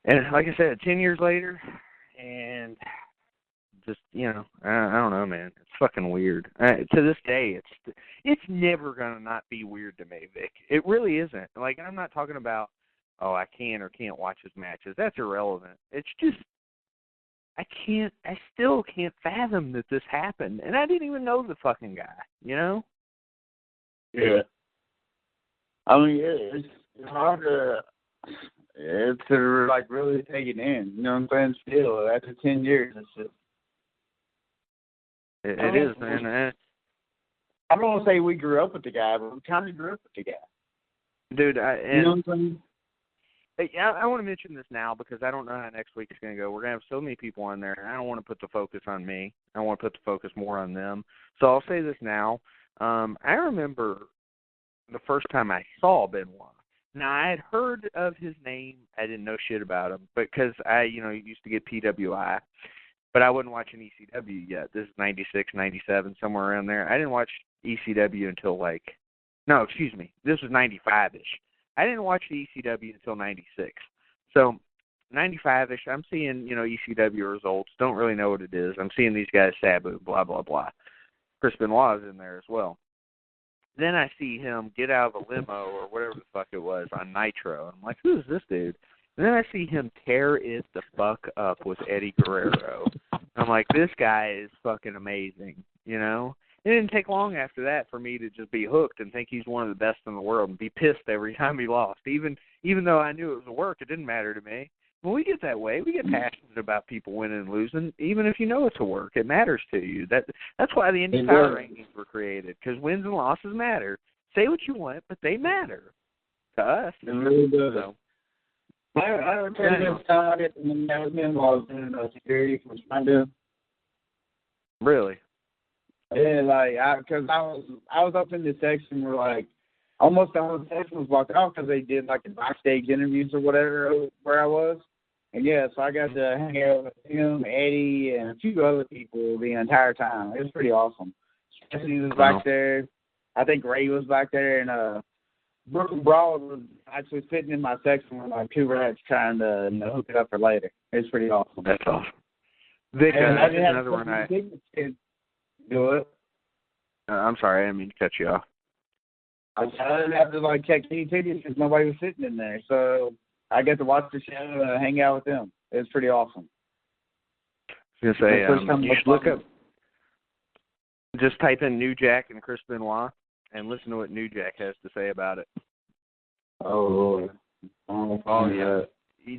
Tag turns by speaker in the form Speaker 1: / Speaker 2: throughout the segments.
Speaker 1: And like I said, 10 years later, and just, I don't know, man. It's fucking weird. To this day, it's never going to not be weird to me, Vic. It really isn't. Like, I'm not talking about, I can or can't watch his matches. That's irrelevant. It's just, I still can't fathom that this happened. And I didn't even know the fucking guy,
Speaker 2: Yeah. I mean, it's hard to like really take it in. You know what I'm saying? Still, after 10 years, it's just.
Speaker 1: It is, man.
Speaker 2: I don't want to say we grew up with the guy, but we kind of grew up with the guy.
Speaker 1: Dude,
Speaker 2: you know what I'm saying?
Speaker 1: I want to mention this now because I don't know how next week's going to go. We're going to have so many people on there, and I don't want to put the focus on me. I want to put the focus more on them. So I'll say this now. I remember the first time I saw Benoit. Now, I had heard of his name. I didn't know shit about him because I, used to get PWI. But I wasn't watching ECW yet. This is 96, 97, somewhere around there. I didn't watch ECW until this was 95-ish. I didn't watch the ECW until 96. So 95-ish, I'm seeing, ECW results. Don't really know what it is. I'm seeing these guys, Sabu, blah, blah, blah. Chris Benoit is in there as well. Then I see him get out of a limo or whatever the fuck it was on Nitro. I'm like, who is this dude? And then I see him tear it the fuck up with Eddie Guerrero. I'm like, this guy is fucking amazing, It didn't take long after that for me to just be hooked and think he's one of the best in the world and be pissed every time he lost. Even though I knew it was a work, it didn't matter to me. When we get that way, we get passionate about people winning and losing, even if you know it's a work. It matters to you. That's why the Indy Power Rankings were created, because wins and losses matter. Say what you want, but they matter to us.
Speaker 2: It really does. So, I remember this time when I was involved in security for Springfield.
Speaker 1: Really?
Speaker 2: Yeah, because I was up in the section where almost the whole section was blocked out because they did the backstage interviews or whatever where I was, and so I got to hang out with him, Eddie, and a few other people the entire time. It was pretty awesome. Stephanie was back there. I think Ray was back there, and Brooklyn Broad was actually sitting in my section with two rats trying to hook it up for later. It's pretty awesome.
Speaker 1: That's awesome. Vic, another one
Speaker 2: do it.
Speaker 1: I'm sorry, I didn't mean to cut you off.
Speaker 2: I didn't have to check any tickets because nobody was sitting in there, so I get to watch the show and hang out with them. It's pretty awesome.
Speaker 1: I was going to say, you should look up, just type in New Jack and Chris Benoit, and listen to what New Jack has to say about it.
Speaker 2: Oh, Lord.
Speaker 1: Oh, yeah.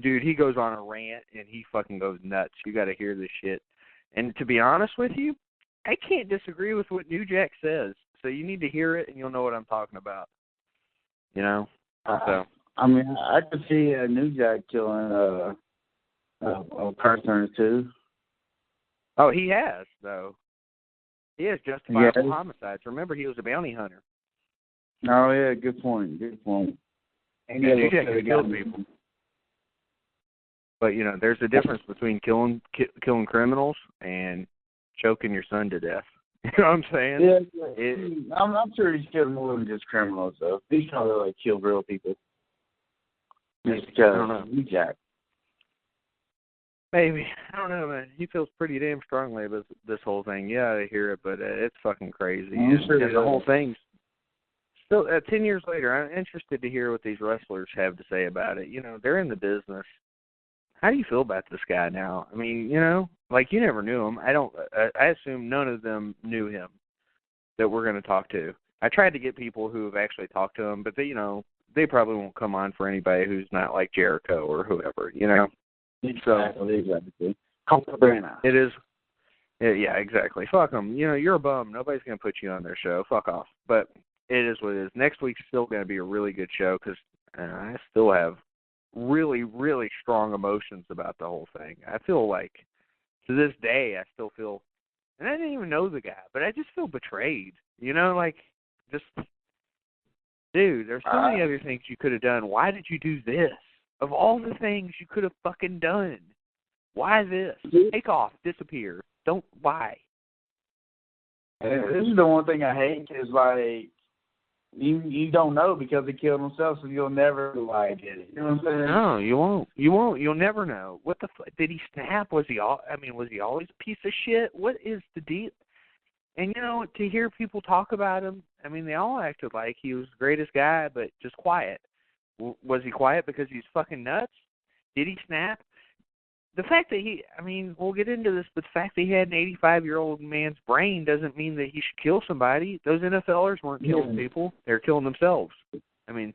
Speaker 1: Dude, he goes on a rant, and he fucking goes nuts. You got to hear this shit. And to be honest with you, I can't disagree with what New Jack says. So you need to hear it, and you'll know what I'm talking about. So.
Speaker 2: I mean, I could see New Jack killing a person too.
Speaker 1: Oh, he has, though. He has justifiable homicides. Remember, he was a bounty hunter.
Speaker 2: Oh, yeah, good point. And
Speaker 1: New Jack has killed people. But, there's a difference between killing criminals and choking your son to death. You know what I'm saying?
Speaker 2: Yeah. I'm sure he's killed more than just criminals, though. He's trying to kill real people. Just because
Speaker 1: I don't know.
Speaker 2: New Jack.
Speaker 1: Maybe. I don't know, man. He feels pretty damn strongly about this whole thing. Yeah, I hear it, but it's fucking crazy. And the whole thing's still, 10 years later, I'm interested to hear what these wrestlers have to say about it. They're in the business. How do you feel about this guy now? I mean, you never knew him. I assume none of them knew him that we're going to talk to. I tried to get people who have actually talked to him, but they probably won't come on for anybody who's not like Jericho or whoever,
Speaker 2: Exactly.
Speaker 1: It is. Yeah, exactly. Fuck them. You're a bum. Nobody's going to put you on their show. Fuck off. But it is what it is. Next week's still going to be a really good show because I still have really, really strong emotions about the whole thing. I feel like, to this day, I still feel, and I didn't even know the guy, but I just feel betrayed. Dude, there's so many other things you could have done. Why did you do this? Of all the things you could have fucking done, why this? Take off, disappear. Why?
Speaker 2: This is the one thing I hate is you don't know because he killed himself, so you'll never know why he did it. You know what I'm saying?
Speaker 1: No, you won't. You won't. You'll never know. What the fuck? Did he snap? Was he always a piece of shit? What is the deal? And, to hear people talk about him, they all acted like he was the greatest guy, but just quiet. Was he quiet because he's fucking nuts? Did he snap? The fact that we'll get into this, but the fact that he had an 85-year-old man's brain doesn't mean that he should kill somebody. Those NFLers weren't killing people. They were killing themselves. I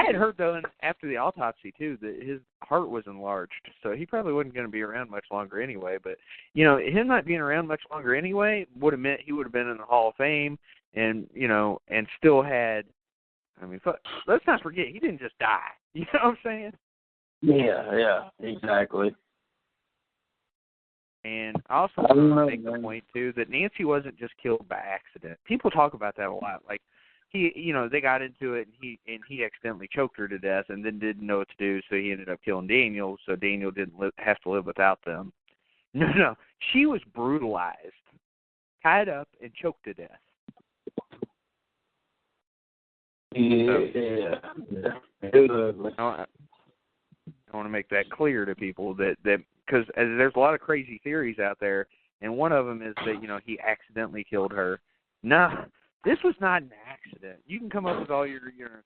Speaker 1: had heard, though, after the autopsy, too, that his heart was enlarged, so he probably wasn't going to be around much longer anyway. But, him not being around much longer anyway would have meant he would have been in the Hall of Fame and, and still had, let's not forget, he didn't just die. You know what I'm saying?
Speaker 2: Yeah, exactly.
Speaker 1: And I also want to make the point, too, that Nancy wasn't just killed by accident. People talk about that a lot, like, they got into it, and he accidentally choked her to death, and then didn't know what to do, so he ended up killing Daniel. So Daniel didn't have to live without them. No, she was brutalized, tied up, and choked to death.
Speaker 2: Yeah.
Speaker 1: I want to make that clear to people that because there's a lot of crazy theories out there, and one of them is that he accidentally killed her. No. This was not an accident. You can come up with all your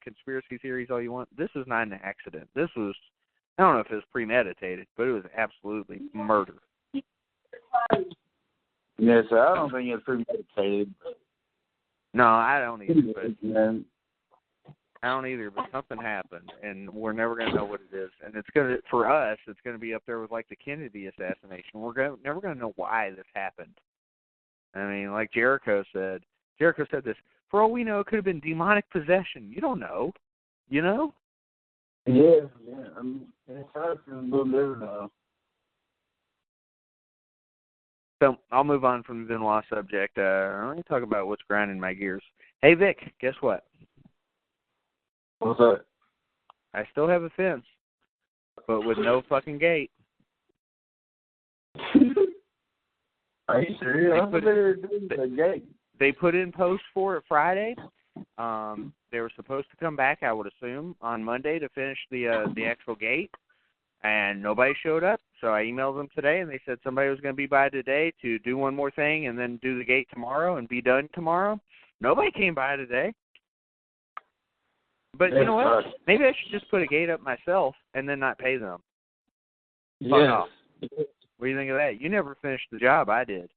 Speaker 1: conspiracy theories all you want. This was not an accident. This was, I don't know if it was premeditated, but it was absolutely murder.
Speaker 2: Yes, I don't think it's premeditated.
Speaker 1: No, I don't either. I don't either, but something happened, and we're never going to know what it is. And for us, it's going to be up there with like the Kennedy assassination. We're never going to know why this happened. Like Jericho said this, for all we know, it could have been demonic possession. You don't know.
Speaker 2: Yeah. It's hard to live now.
Speaker 1: So I'll move on from the Benoit subject. Let me talk about what's grinding my gears. Hey, Vic, guess what?
Speaker 2: What's that?
Speaker 1: I still have a fence, but with no fucking gate.
Speaker 2: Are you serious?
Speaker 1: They put in posts for it Friday. They were supposed to come back, I would assume, on Monday to finish the actual gate, and nobody showed up. So I emailed them today, and they said somebody was going to be by today to do one more thing and then do the gate tomorrow and be done tomorrow. Nobody came by today. But you know what? Maybe I should just put a gate up myself and then not pay them. Fuck off. What do you think of that? You never finished the job. I did.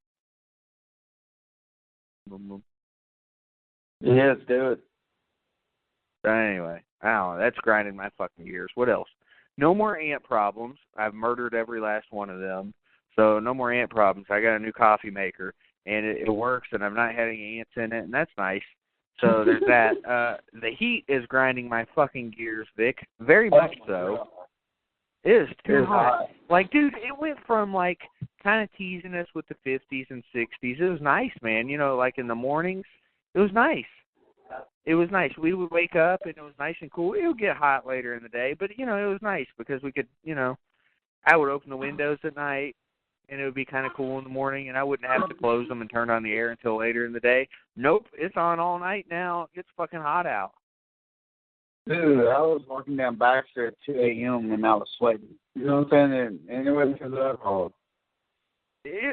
Speaker 2: Yeah, let's do it.
Speaker 1: But anyway, I don't know. That's grinding my fucking gears. What else? No more ant problems. I've murdered every last one of them. So no more ant problems. I got a new coffee maker, and it works, and I've not had any ants in it, and that's nice. So there's that. The heat is grinding my fucking gears, Vic. Very much so. It is too hot. Like, dude, it went from, like, kind of teasing us with the 50s and 60s. It was nice, man. Like in the mornings, it was nice. It was nice. We would wake up, and it was nice and cool. It would get hot later in the day, but, it was nice because we could, I would open the windows at night, and it would be kind of cool in the morning, and I wouldn't have to close them and turn on the air until later in the day. Nope, it's on all night now. It gets fucking hot out.
Speaker 2: Dude, I was walking down Baxter at 2 a.m. and I was sweating. You know what I'm saying? And it wasn't because of alcohol.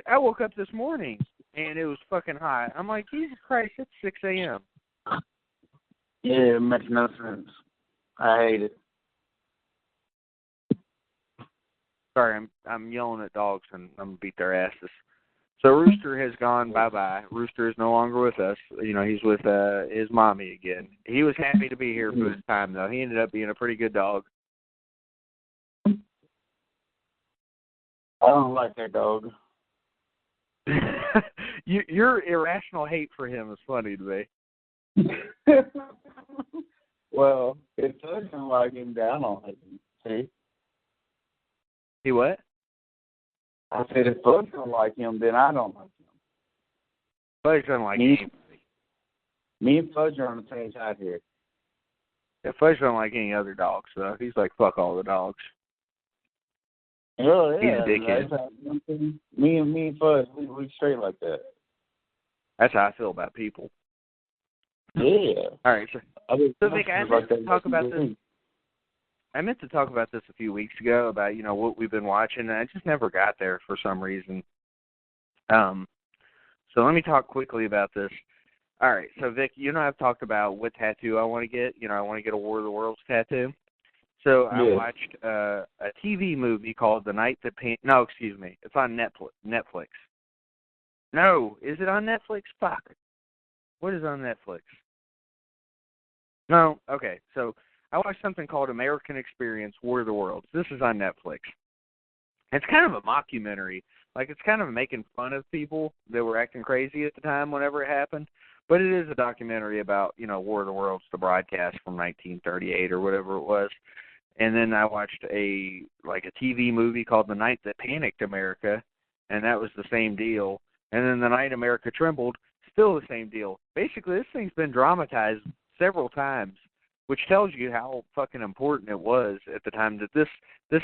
Speaker 1: I woke up this morning, and it was fucking hot. I'm like, Jesus Christ, it's 6 a.m.
Speaker 2: Yeah, it makes no sense. I hate it.
Speaker 1: Sorry, I'm yelling at dogs, and I'm going to beat their asses. So Rooster has gone bye-bye. Rooster is no longer with us. He's with his mommy again. He was happy to be here for this time, though. He ended up being a pretty good dog.
Speaker 2: I don't like that dog.
Speaker 1: Your irrational hate for him is funny to me.
Speaker 2: Well, it doesn't like him down on it. See?
Speaker 1: He what?
Speaker 2: I said, if Fudge don't like him, then I don't like him.
Speaker 1: Fudge doesn't like anybody.
Speaker 2: Me and Fudge are on the same side here.
Speaker 1: Yeah, Fudge don't like any other dogs, so he's like, fuck all the dogs.
Speaker 2: Oh,
Speaker 1: he's
Speaker 2: yeah.
Speaker 1: a dickhead.
Speaker 2: Me and Fudge, we straight like that.
Speaker 1: That's how I feel about people.
Speaker 2: Yeah.
Speaker 1: All right. So Vic, I meant to talk about this.
Speaker 2: Mm-hmm.
Speaker 1: I meant to talk about this a few weeks ago about, what we've been watching, and I just never got there for some reason. So let me talk quickly about this. All right, so Vic, I've talked about what tattoo I want to get. I want to get a War of the Worlds tattoo. So I watched a TV movie called The Night That No, excuse me. It's on Netflix. No, is it on Netflix? Fuck. What is on Netflix? No, okay. So I watched something called American Experience, War of the Worlds. This is on Netflix. It's kind of a mockumentary. Like, it's kind of making fun of people that were acting crazy at the time whenever it happened. But it is a documentary about, War of the Worlds, the broadcast from 1938 or whatever it was. And then I watched a TV movie called The Night That Panicked America, and that was the same deal. And then The Night America Trembled, still the same deal. Basically, this thing's been dramatized several times, which tells you how fucking important it was at the time that this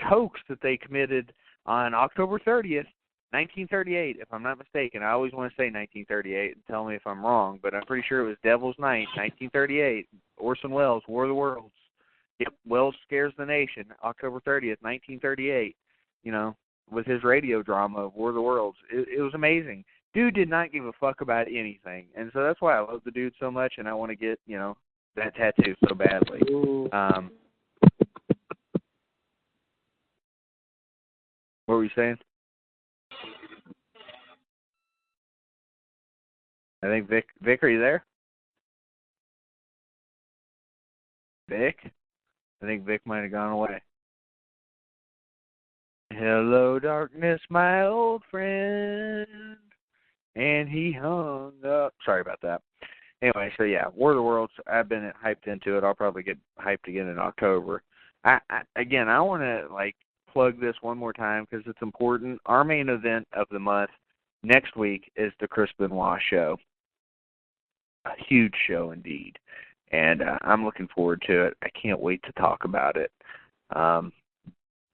Speaker 1: hoax that they committed on October 30th, 1938, if I'm not mistaken. I always want to say 1938 and tell me if I'm wrong, but I'm pretty sure it was Devil's Night, 1938, Orson Welles, War of the Worlds. Yep, Wells Scares the Nation, October 30th, 1938, with his radio drama of War of the Worlds. It was amazing. Dude did not give a fuck about anything, and so that's why I love the dude so much, and I want to get, that tattoo so badly. What were you saying? I think Vic, are you there? Vic? I think Vic might have gone away. Hello, darkness, my old friend. And he hung up. Sorry about that. Anyway, so yeah, War of the Worlds, I've been hyped into it. I'll probably get hyped again in October. I want to, plug this one more time because it's important. Our main event of the month next week is the Chris Benoit show. A huge show indeed. And I'm looking forward to it. I can't wait to talk about it.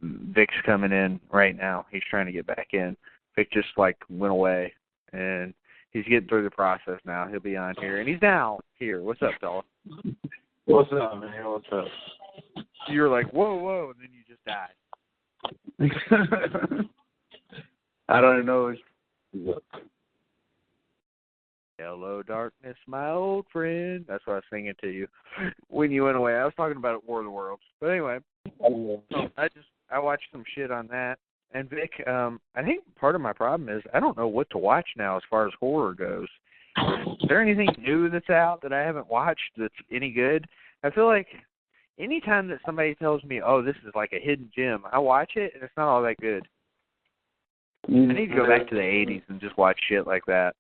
Speaker 1: Vic's coming in right now. He's trying to get back in. Vic just, went away, and he's getting through the process now. He'll be on here, and he's now here. What's up, fella?
Speaker 2: What's up, man? What's up?
Speaker 1: You were like, whoa, and then you just died.
Speaker 2: I don't know.
Speaker 1: Hello, darkness, my old friend. That's what I was singing to you when you went away. I was talking about War of the Worlds. But anyway, I watched some shit on that. And Vic, I think part of my problem is I don't know what to watch now as far as horror goes. Is there anything new that's out that I haven't watched that's any good? I feel like anytime that somebody tells me, oh, this is like a hidden gem, I watch it and it's not all that good. I need to go back to the 80s and just watch shit like that.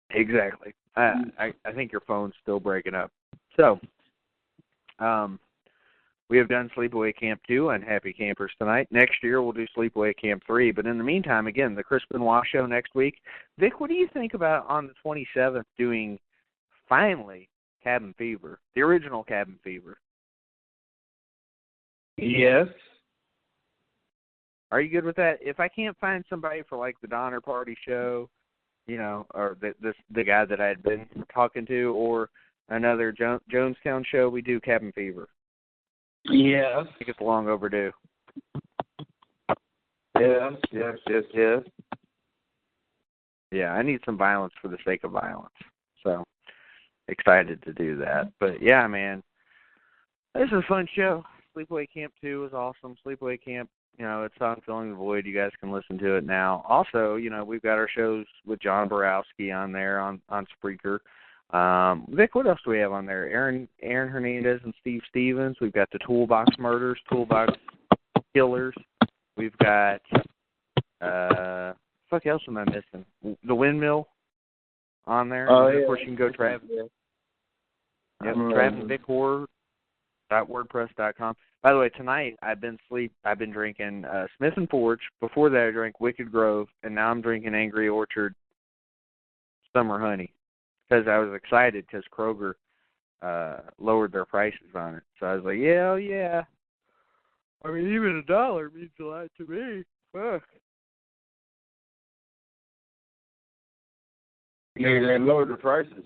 Speaker 1: Exactly. I think your phone's still breaking up. So, we have done Sleepaway Camp 2 and Happy Campers tonight. Next year we'll do Sleepaway Camp 3. But in the meantime, again, the Chris Benoit show next week. Vic, what do you think about on the 27th doing, finally, Cabin Fever, the original Cabin Fever?
Speaker 2: Yes.
Speaker 1: Are you good with that? If I can't find somebody for the Donner Party show, or the guy that I had been talking to, or another Jonestown show, we do Cabin Fever.
Speaker 2: Yes.
Speaker 1: I think it's long overdue.
Speaker 2: Yes.
Speaker 1: Yeah, I need some violence for the sake of violence. So, excited to do that. But yeah, man, this is a fun show. Sleepaway Camp 2 was awesome. Sleepaway Camp, it's on Filling the Void. You guys can listen to it now. Also, we've got our shows with John Borowski on there on Spreaker. Vic, what else do we have on there? Aaron Hernandez and Steve Stevens. We've got the Toolbox Murders, Toolbox Killers. We've got, what else am I missing? The Windmill on there.
Speaker 2: Oh,
Speaker 1: yeah. Of course, you can go Trav. Yep, TravandVicHorror.wordpress.com. By the way, tonight I've been drinking Smith & Forge. Before that, I drank Wicked Grove, and now I'm drinking Angry Orchard Summer Honey because I was excited because Kroger lowered their prices on it. So I was like, yeah. I mean, even $1 means a lot to me. Fuck.
Speaker 2: Yeah, they lowered the prices.